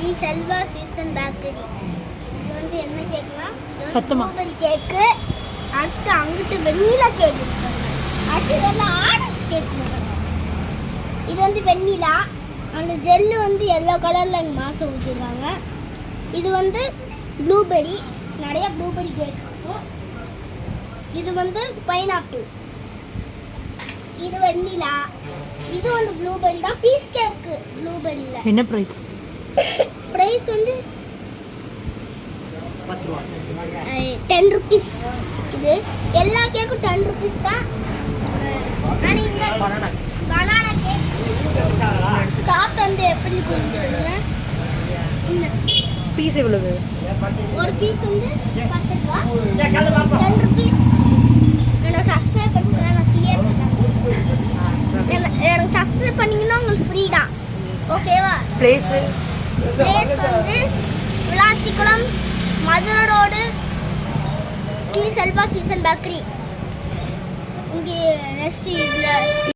Sri Selva season bakery. இது வந்து என்ன கேக்குனா சத்தமா ஸ்ட்ராபெரி கேக்கு, அடுத்து அங்கிட்டு வெண்ணிலா கேக் இருக்கு, அடுத்து வந்து ஆரஞ்சு கேக். இது வந்து வெண்ணிலா, அந்த ஜெல்லு வந்து எல்லோ கலர்ல மாசம் ஊற்றிருக்காங்க. இது வந்து ப்ளூபெரி, நிறைய ப்ளூபெரி கேக் இருக்கும். இது வந்து பைனாப்பிள், இது வெண்ணிலா, இது வந்து ப்ளூபெரி தான். பீஸ் கேக்கு ப்ளூபெரியில் என்ன ப்ரைஸ்? ப்ரைஸ் வந்து 10 ரூபா, 10 ருபீஸ். இது எல்லா கேக்கும் 10 ருபீஸ் தான். ஆனால் இந்த பனானா கேக் சாப்பிட்டு வந்து எப்படி சொல்லுங்க. இந்த பீஸ் எவ்வளவு? ஒரு பீஸ் வந்து 10 ரூபா, 10 ருபீஸ். எனக்கு சப்ஸ்கிரைப் பண்ணுங்க, நான் ஃப்ரீயாக எனக்கு சப்ஸ்கிரைப் பண்ணிங்கன்னா உங்களுக்கு ஃப்ரீ தான். ஓகேவா? பிளேஸ் வந்து Vilathikulam, Madurai road, Sri Selva season bakery. இங்கே நெக்ஸ்ட் இதில்